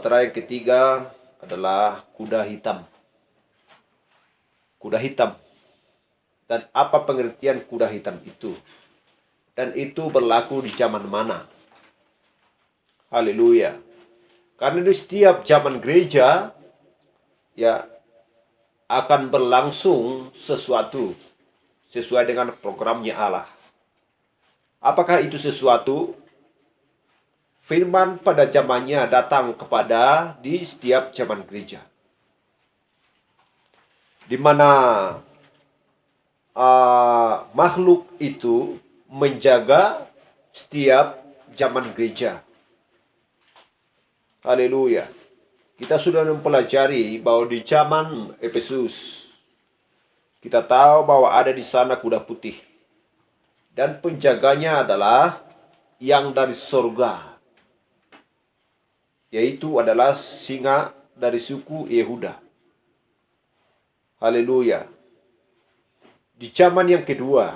meterai ketiga adalah kuda hitam. Kuda hitam. Dan apa pengertian kuda hitam itu? Dan itu berlaku di zaman mana? Haleluya. Karena di setiap zaman gereja ya akan berlangsung sesuatu sesuai dengan programnya Allah. Apakah itu sesuatu? Firman pada zamannya datang kepada di setiap zaman gereja. Di mana makhluk itu menjaga setiap zaman gereja. Haleluya. Kita sudah mempelajari bahwa di zaman Efesus, kita tahu bahwa ada di sana kuda putih. Dan penjaganya adalah yang dari surga, yaitu adalah singa dari suku Yehuda. Haleluya. Di zaman yang kedua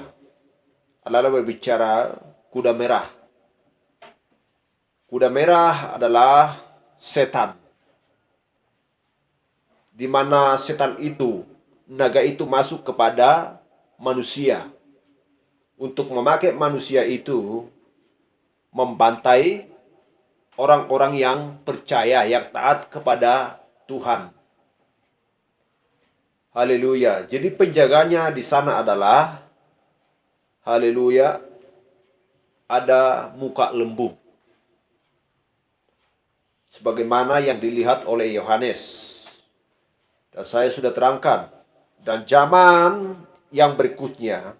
adalah berbicara kuda merah. Kuda merah adalah setan. Di mana setan itu, naga itu masuk kepada manusia. Untuk memakai manusia itu membantai orang-orang yang percaya, yang taat kepada Tuhan. Haleluya. Jadi penjaganya di sana adalah, haleluya, ada muka lembu. Sebagaimana yang dilihat oleh Yohanes. Dan saya sudah terangkan. Dan zaman yang berikutnya,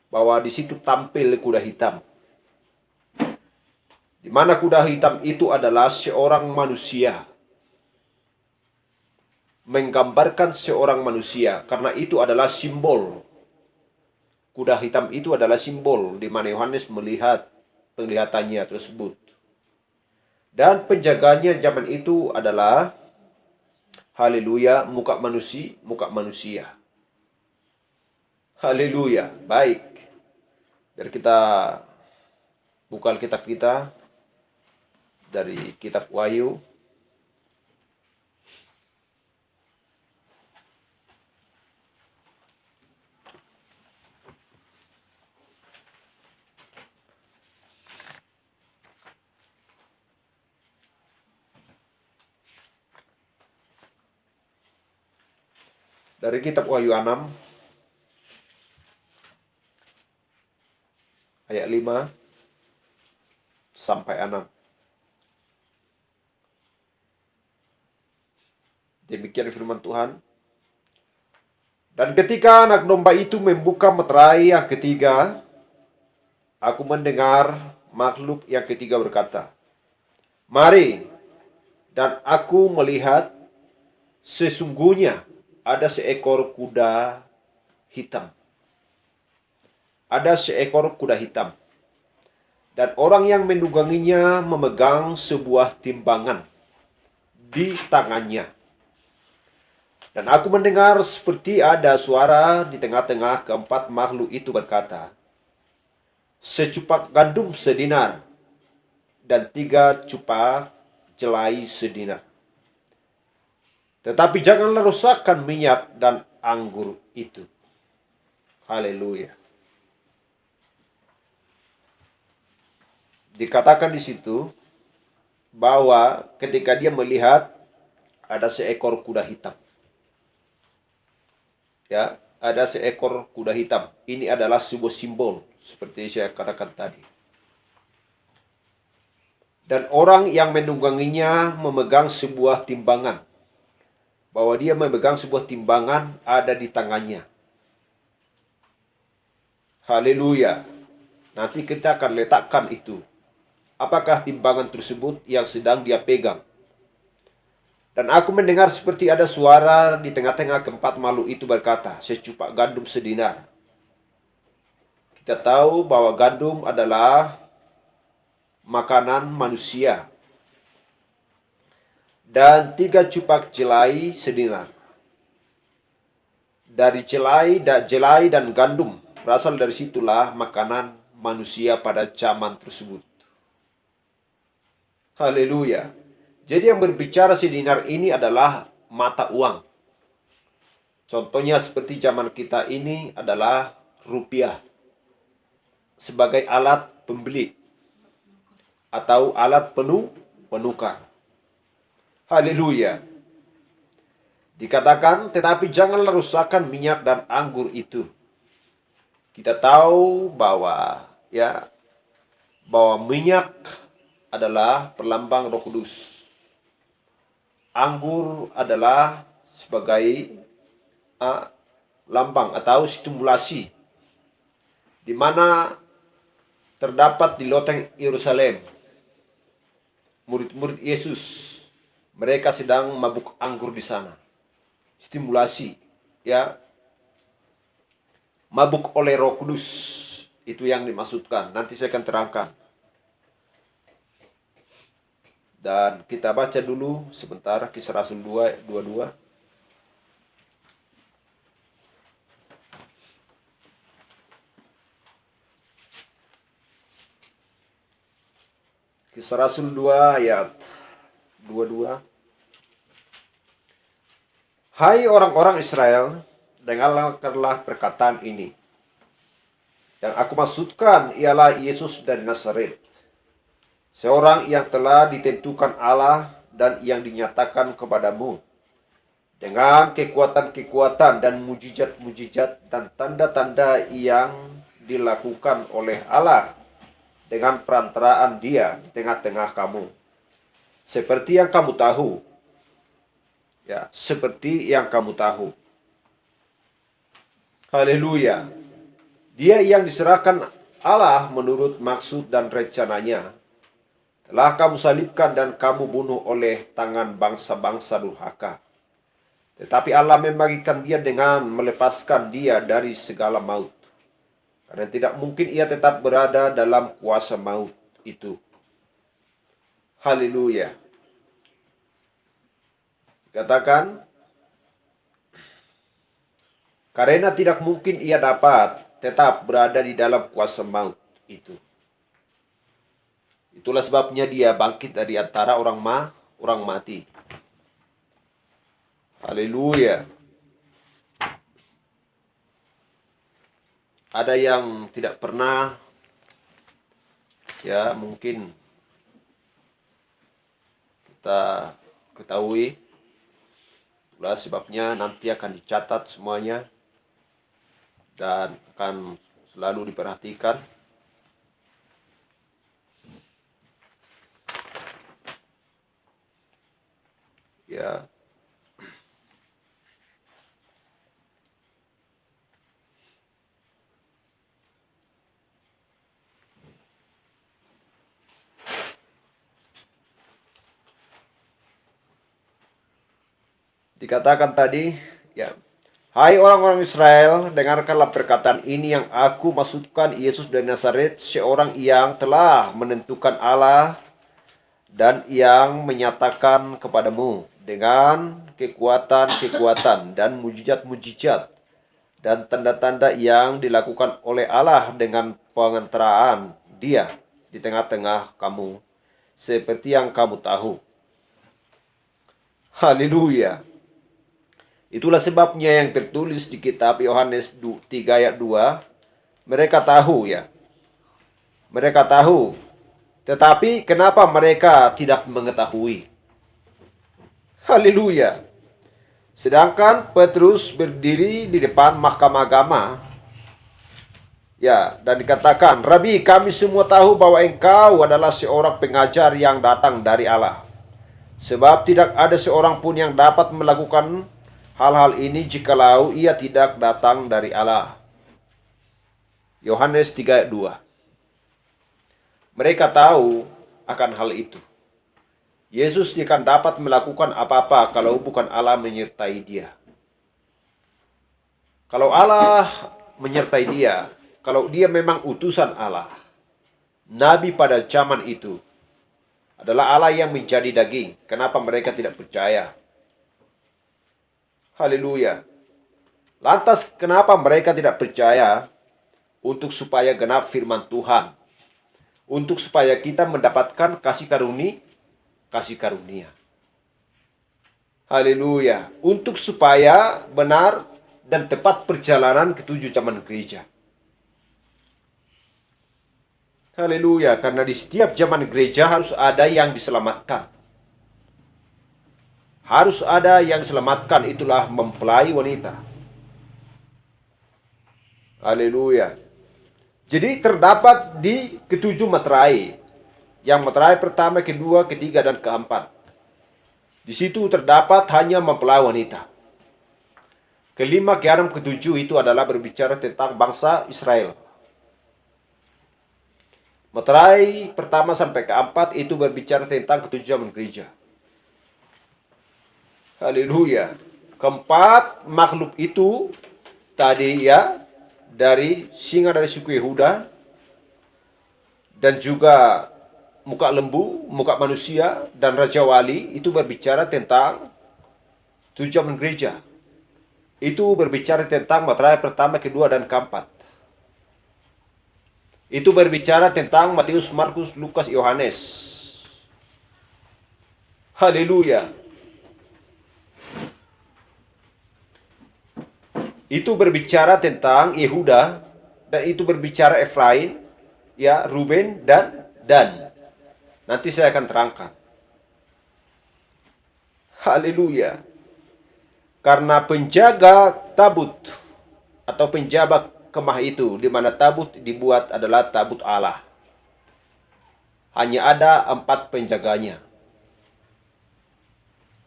bahwa di situ tampil kuda hitam. Di mana kuda hitam itu adalah seorang manusia. Menggambarkan seorang manusia. Karena itu adalah simbol. Kuda hitam itu adalah simbol di mana Yohanes melihat penglihatannya tersebut. Dan penjaganya zaman itu adalah, haleluya, muka manusia. Haleluya. Baik. Biar kita buka Alkitab kita dari kitab Wahyu. Dari kitab Wahyu 6 ayat 5 sampai 6. Demikian firman Tuhan. Dan ketika anak domba itu membuka meterai yang ketiga, aku mendengar makhluk yang ketiga berkata, "Mari." Dan aku melihat sesungguhnya ada seekor kuda hitam. Ada seekor kuda hitam. Dan orang yang menungganginya memegang sebuah timbangan di tangannya. Dan aku mendengar seperti ada suara di tengah-tengah keempat makhluk itu berkata, "Secupak gandum sedinar, dan 3 cupak jelai sedinar. Tetapi janganlah rusakkan minyak dan anggur itu." Haleluya. Dikatakan di situ bahwa ketika dia melihat ada seekor kuda hitam. Ya, ada seekor kuda hitam. Ini adalah sebuah simbol seperti saya katakan tadi. Dan orang yang menungganginya memegang sebuah timbangan. Bahwa dia memegang sebuah timbangan ada di tangannya. Haleluya. Nanti kita akan letakkan itu. Apakah timbangan tersebut yang sedang dia pegang? Dan aku mendengar seperti ada suara di tengah-tengah keempat makhluk itu berkata, "Secupak gandum sedinar." Kita tahu bahwa gandum adalah makanan manusia. Dan 3 cupak jelai sedinar. Dari jelai dan gandum, berasal dari situlah makanan manusia pada zaman tersebut. Haleluya. Jadi yang berbicara si dinar ini adalah mata uang. Contohnya seperti zaman kita ini adalah rupiah sebagai alat pembeli atau alat penukar. Haleluya. Dikatakan, tetapi janganlah rusakkan minyak dan anggur itu. Kita tahu bahwa minyak adalah perlambang Roh Kudus. Anggur adalah sebagai lambang atau stimulasi di mana terdapat di loteng Yerusalem. Murid-murid Yesus, mereka sedang mabuk anggur di sana. Stimulasi, mabuk oleh Roh Kudus, itu yang dimaksudkan. Nanti saya akan terangkan. Dan kita baca dulu sebentar Kisah Rasul 22. Kisah Rasul 2 ayat 22. Hai orang-orang Israel, dengarkanlah perkataan ini. Yang aku maksudkan ialah Yesus dari Nazaret, seorang yang telah ditentukan Allah dan yang dinyatakan kepadamu dengan kekuatan-kekuatan dan mujizat-mujizat dan tanda-tanda yang dilakukan oleh Allah dengan perantaraan Dia di tengah-tengah kamu. Seperti yang kamu tahu. Seperti yang kamu tahu. Haleluya. Dia yang diserahkan Allah menurut maksud dan rencananya telah kamu salibkan dan kamu bunuh oleh tangan bangsa-bangsa durhaka. Tetapi Allah membagikan dia dengan melepaskan dia dari segala maut. Karena tidak mungkin ia tetap berada dalam kuasa maut itu. Haleluya. Katakan, karena tidak mungkin ia dapat tetap berada di dalam kuasa maut itu. Itulah sebabnya dia bangkit dari antara orang mati. Haleluya. Ada yang tidak pernah, mungkin kita ketahui. Itulah sebabnya nanti akan dicatat semuanya dan akan selalu diperhatikan. Dikatakan tadi, hai orang-orang Israel, dengarkanlah perkataan ini yang aku maksudkan Yesus dari Nazaret, seorang yang telah menentukan Allah dan yang menyatakan kepadamu dengan kekuatan-kekuatan dan mujizat-mujizat dan tanda-tanda yang dilakukan oleh Allah dengan pengantaraan Dia di tengah-tengah kamu, seperti yang kamu tahu. Haleluya. Itulah sebabnya yang tertulis di kitab Yohanes 3 ayat 2. Mereka tahu Mereka tahu. Tetapi kenapa mereka tidak mengetahui? Haleluya. Sedangkan Petrus berdiri di depan mahkamah agama. Dan dikatakan, Rabi, kami semua tahu bahwa engkau adalah seorang pengajar yang datang dari Allah. Sebab tidak ada seorang pun yang dapat melakukan hal-hal ini jikalau ia tidak datang dari Allah. Yohanes 3 ayat 2. Mereka tahu akan hal itu. Yesus tidak dapat melakukan apa-apa kalau bukan Allah menyertai dia. Kalau Allah menyertai dia, kalau dia memang utusan Allah, nabi pada zaman itu adalah Allah yang menjadi daging. Kenapa mereka tidak percaya? Haleluya. Lantas kenapa mereka tidak percaya? Untuk supaya genap firman Tuhan. Untuk supaya kita mendapatkan kasih karunia. Haleluya. Untuk supaya benar dan tepat perjalanan ketujuh zaman gereja. Haleluya. Karena di setiap zaman gereja harus ada yang diselamatkan. Harus ada yang diselamatkan, itulah mempelai wanita. Haleluya. Jadi terdapat di ketujuh materai. Yang materai pertama, kedua, ketiga, dan keempat. Di situ terdapat hanya mempelai wanita. Kelima, keenam, ketujuh itu adalah berbicara tentang bangsa Israel. Materai pertama sampai keempat itu berbicara tentang ketujuh zaman gereja. Haleluya. Keempat makhluk itu tadi ya, dari singa dari suku Yehuda, dan juga muka lembu, muka manusia, dan Raja Wali, itu berbicara tentang tujuh zaman gereja. Itu berbicara tentang materai pertama, kedua, dan keempat. Itu berbicara tentang Matius, Markus, Lukas, Yohanes. Haleluya. Itu berbicara tentang Yehuda, dan itu berbicara Efraim, ya, Ruben, dan Dan. Nanti saya akan terangkan. Haleluya. Karena penjaga tabut atau penjaga kemah itu, di mana tabut dibuat adalah tabut Allah. Hanya ada 4 penjaganya.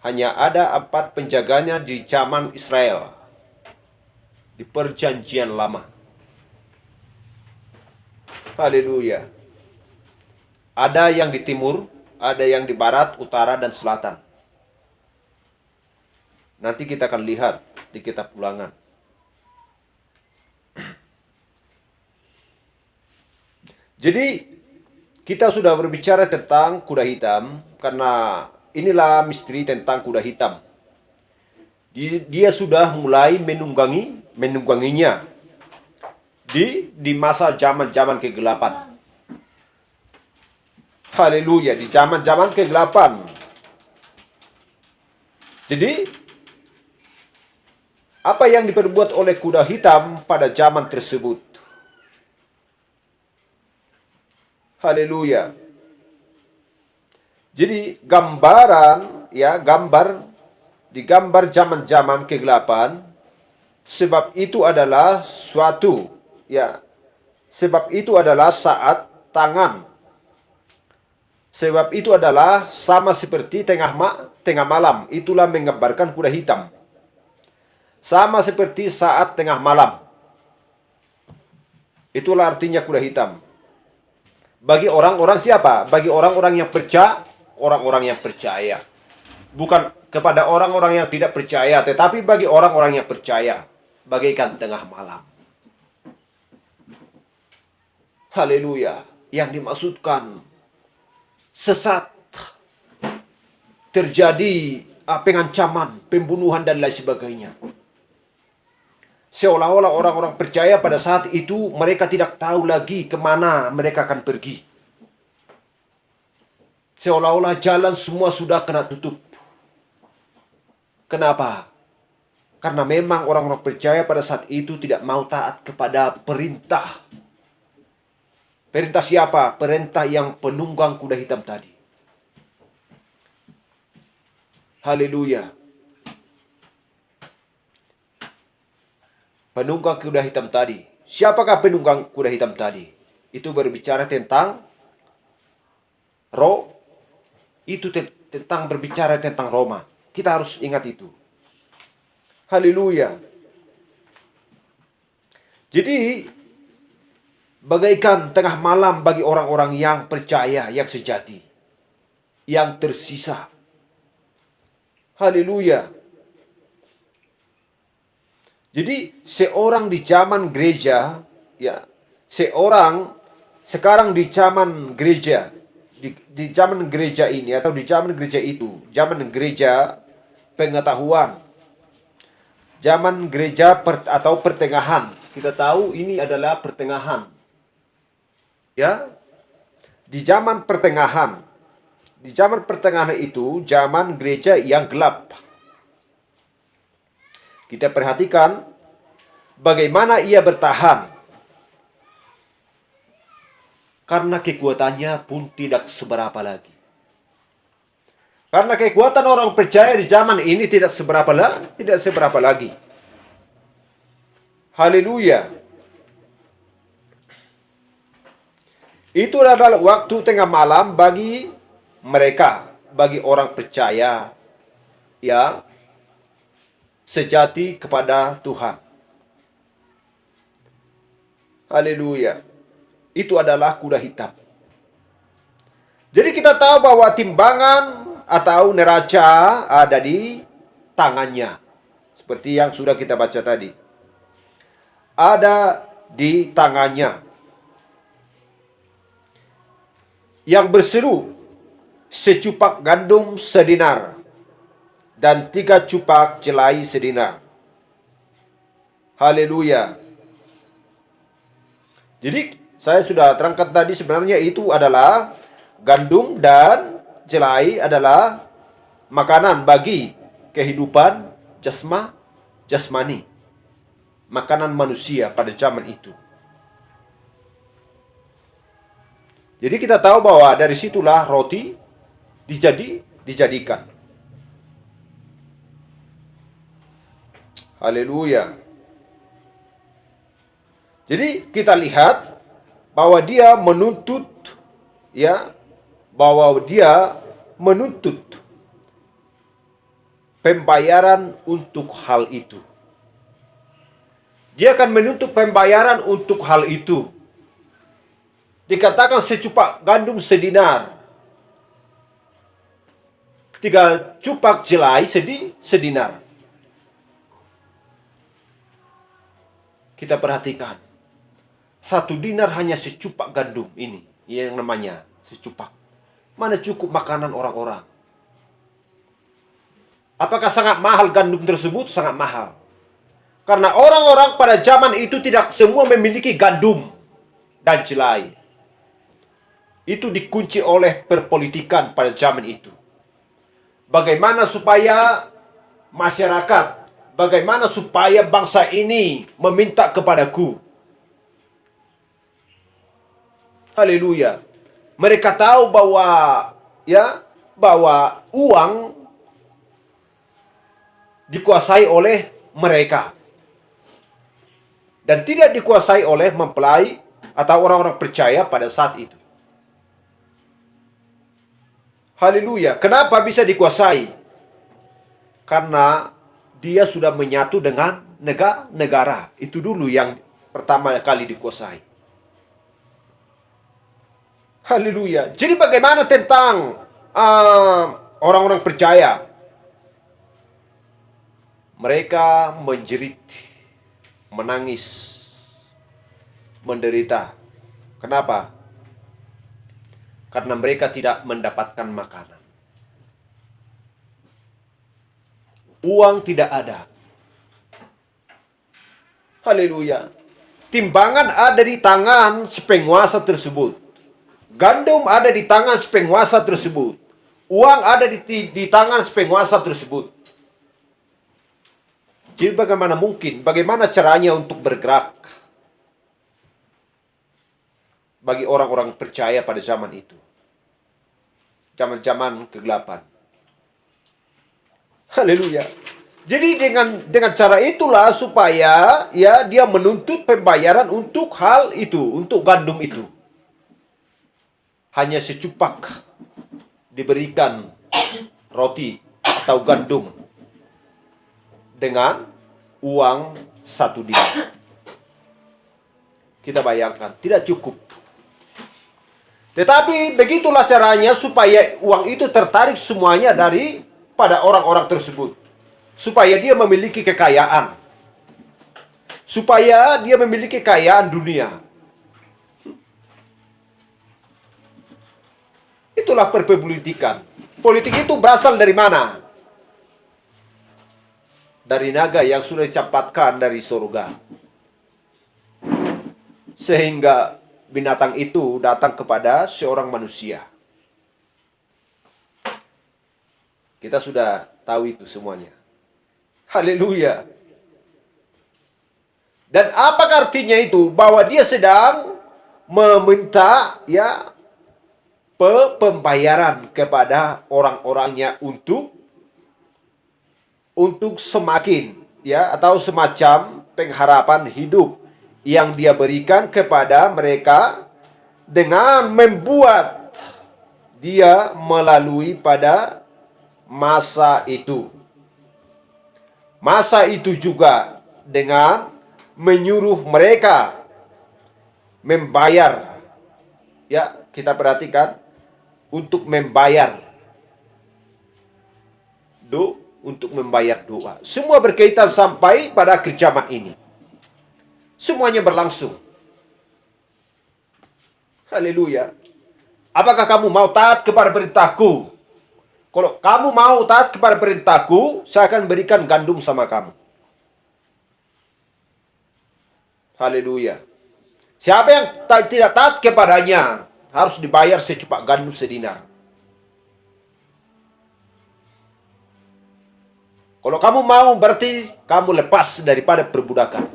Hanya ada 4 penjaganya di zaman Israel. Di perjanjian lama. Haleluya. Ada yang di timur, ada yang di barat, utara, dan selatan. Nanti kita akan lihat di kitab Ulangan. Jadi kita sudah berbicara tentang kuda hitam, karena inilah misteri tentang kuda hitam. Dia sudah mulai menungganginya di masa zaman-zaman kegelapan. Haleluya, di zaman-zaman kegelapan. Jadi, apa yang diperbuat oleh kuda hitam pada zaman tersebut? Haleluya. Jadi, digambar zaman-zaman kegelapan, sebab itu adalah sebab itu adalah saat tangan. Sebab itu adalah sama seperti tengah malam. Itulah menggambarkan kuda hitam. Sama seperti saat tengah malam. Itulah artinya kuda hitam. Bagi orang-orang siapa? Bagi orang-orang yang percaya. Bukan kepada orang-orang yang tidak percaya, tetapi bagi orang-orang yang percaya. Bagaikan tengah malam. Haleluya. Yang dimaksudkan sesat, terjadi pengancaman, pembunuhan, dan lain sebagainya. Seolah-olah orang-orang percaya pada saat itu mereka tidak tahu lagi kemana mereka akan pergi. Seolah-olah jalan semua sudah kena tutup. Kenapa? Karena memang orang-orang percaya pada saat itu tidak mau taat kepada perintah. Perintah siapa? Perintah yang penunggang kuda hitam tadi. Haleluya. Penunggang kuda hitam tadi. Siapakah penunggang kuda hitam tadi? Itu berbicara tentang roh. Itu tentang berbicara tentang Roma. Kita harus ingat itu. Haleluya. Jadi, bagaikan tengah malam bagi orang-orang yang percaya, yang sejati, yang tersisa. Haleluya. Jadi seorang di zaman gereja, ya, seorang sekarang di zaman gereja, di zaman gereja ini atau di zaman gereja itu, zaman gereja pengetahuan, zaman gereja atau pertengahan. Kita tahu ini adalah pertengahan. Ya, di zaman pertengahan itu zaman gereja yang gelap. Kita perhatikan bagaimana ia bertahan. Karena kekuatannya pun tidak seberapa lagi. Karena kekuatan orang percaya di zaman ini tidak seberapa lagi. Haleluya. Itu adalah waktu tengah malam bagi mereka, bagi orang percaya yang sejati kepada Tuhan. Haleluya. Itu adalah kuda hitam. Jadi kita tahu bahwa timbangan atau neraca ada di tangannya. Seperti yang sudah kita baca tadi. Ada di tangannya. Yang berseru, secupak gandum sedinar dan 3 cupak jelai sedinar. Haleluya. Jadi saya sudah terangkan tadi sebenarnya itu adalah gandum dan jelai adalah makanan bagi kehidupan jasmani. Makanan manusia pada zaman itu. Jadi kita tahu bahwa dari situlah roti dijadikan. Haleluya. Jadi kita lihat bahwa dia menuntut pembayaran untuk hal itu. Dia akan menuntut pembayaran untuk hal itu. Dikatakan secupak gandum sedinar, 3 cupak jelai sedinar. Kita perhatikan. 1 dinar hanya secupak gandum ini. Yang namanya secupak. Mana cukup makanan orang-orang. Apakah sangat mahal gandum tersebut? Sangat mahal. Karena orang-orang pada zaman itu tidak semua memiliki gandum dan jelai. Itu dikunci oleh perpolitikan pada zaman itu. Bagaimana supaya masyarakat, bagaimana supaya bangsa ini meminta kepadaku. Haleluya. Mereka tahu bahwa uang dikuasai oleh mereka. Dan tidak dikuasai oleh mempelai atau orang-orang percaya pada saat itu. Haleluya. Kenapa bisa dikuasai? Karena dia sudah menyatu dengan negara. Itu dulu yang pertama kali dikuasai. Haleluya. Jadi bagaimana tentang orang-orang percaya? Mereka menjerit, menangis, menderita. Kenapa? Karena mereka tidak mendapatkan makanan. Uang tidak ada. Haleluya. Timbangan ada di tangan si penguasa tersebut. Gandum ada di tangan si penguasa tersebut. Uang ada di tangan si penguasa tersebut. Jadi bagaimana mungkin? Bagaimana caranya untuk bergerak? Bagi orang-orang percaya pada zaman itu. Zaman-zaman kegelapan. Haleluya. Jadi dengan cara itulah supaya dia menuntut pembayaran untuk hal itu, untuk gandum itu. Hanya secupak diberikan roti atau gandum dengan uang 1 dinar. Kita bayangkan, tidak cukup. Tetapi begitulah caranya supaya uang itu tertarik semuanya pada orang-orang tersebut. Supaya dia memiliki kekayaan. Supaya dia memiliki kekayaan dunia. Itulah perpolitikan. Politik itu berasal dari mana? Dari naga yang sudah dicampakkan dari surga. Sehingga binatang itu datang kepada seorang manusia. Kita sudah tahu itu semuanya. Haleluya. Dan apa artinya itu? Bahwa dia sedang meminta ya pembayaran kepada orang-orangnya untuk semakin ya atau semacam pengharapan hidup yang dia berikan kepada mereka dengan membuat dia melalui pada masa itu. Masa itu juga dengan menyuruh mereka membayar. Ya, kita perhatikan untuk membayar untuk membayar doa. Semua berkaitan sampai pada akhir zaman ini. Semuanya berlangsung. Haleluya. Apakah kamu mau taat kepada perintahku? Kalau kamu mau taat kepada perintahku, saya akan berikan gandum sama kamu. Haleluya. Siapa yang tidak taat kepadanya harus dibayar secupak gandum sedinar. Kalau kamu mau berarti kamu lepas daripada perbudakan.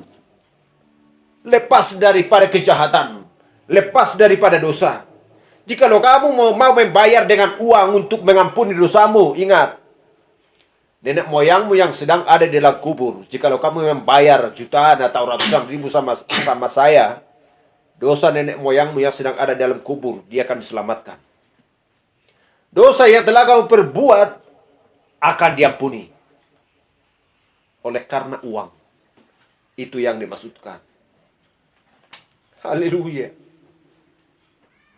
Lepas daripada kejahatan. Lepas daripada dosa. Jikalau kamu mau membayar dengan uang untuk mengampuni dosamu, ingat. Nenek moyangmu yang sedang ada di dalam kubur. Jikalau kamu membayar jutaan atau ratusan ribu sama saya, dosa nenek moyangmu yang sedang ada dalam kubur, dia akan diselamatkan. Dosa yang telah kamu perbuat akan diampuni. Oleh karena uang. Itu yang dimaksudkan. Haleluya.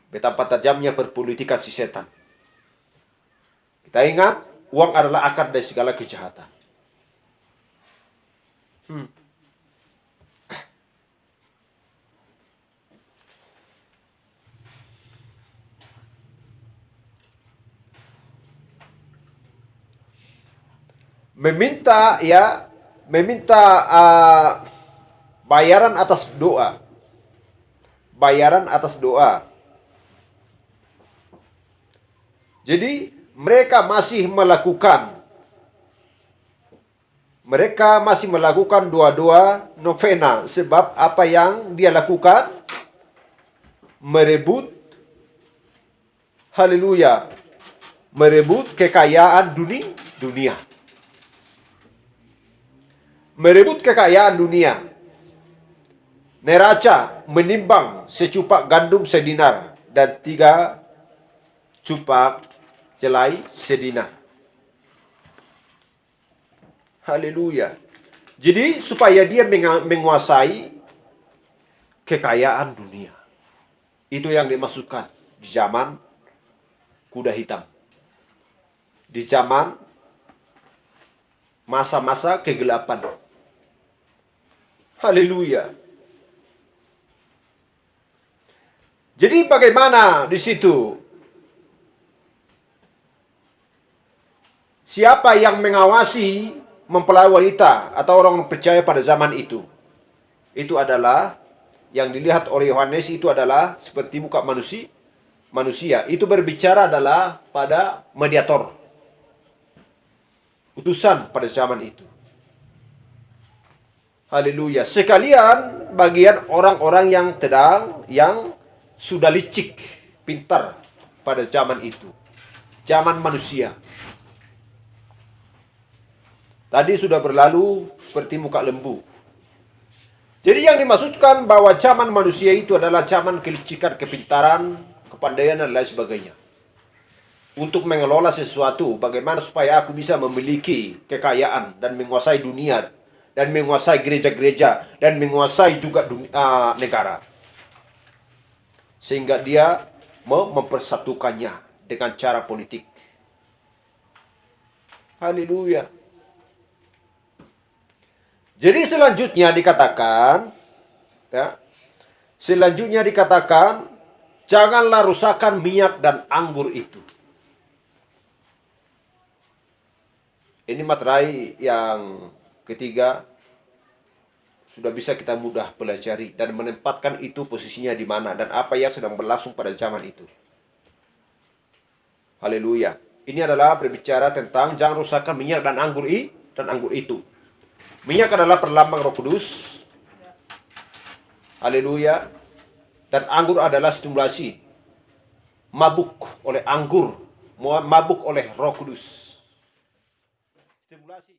Betapa tajamnya perpolitikan si setan. Kita ingat, uang adalah akar dari segala kejahatan. Meminta bayaran atas doa. Bayaran atas doa. Jadi mereka masih melakukan doa-doa novena. Sebab apa yang dia lakukan? Merebut, haleluya, merebut kekayaan dunia. Merebut kekayaan dunia. Neraca menimbang secupak gandum sedinar dan 3 cupak jelai sedinar. Haleluya. Jadi supaya dia menguasai kekayaan dunia. Itu yang dimaksudkan di zaman kuda hitam. Di zaman masa-masa kegelapan. Haleluya. Jadi bagaimana di situ? Siapa yang mengawasi mempelai wanita atau orang percaya pada zaman itu? Itu adalah yang dilihat oleh Yohanes itu adalah seperti muka manusia. Itu berbicara adalah pada mediator. Utusan pada zaman itu. Haleluya. Sekalian bagian orang-orang yang sudah licik, pintar pada zaman itu. Zaman manusia. Tadi sudah berlalu seperti muka lembu. Jadi yang dimaksudkan bahwa zaman manusia itu adalah zaman kelicikan, kepintaran, kepandaian dan lain sebagainya. Untuk mengelola sesuatu, bagaimana supaya aku bisa memiliki kekayaan dan menguasai dunia dan menguasai gereja-gereja dan menguasai juga negara. Sehingga dia mau mempersatukannya dengan cara politik. Haleluya. Jadi selanjutnya dikatakan, janganlah rusakkan minyak dan anggur itu. Ini materai yang ketiga, sudah bisa kita mudah pelajari dan menempatkan itu posisinya di mana dan apa yang sedang berlangsung pada zaman itu. Haleluya. Ini adalah berbicara tentang jangan rusakkan minyak dan anggur itu. Minyak adalah perlambang Roh Kudus. Haleluya. Dan anggur adalah stimulasi. Mabuk oleh anggur, mabuk oleh Roh Kudus. Stimulasi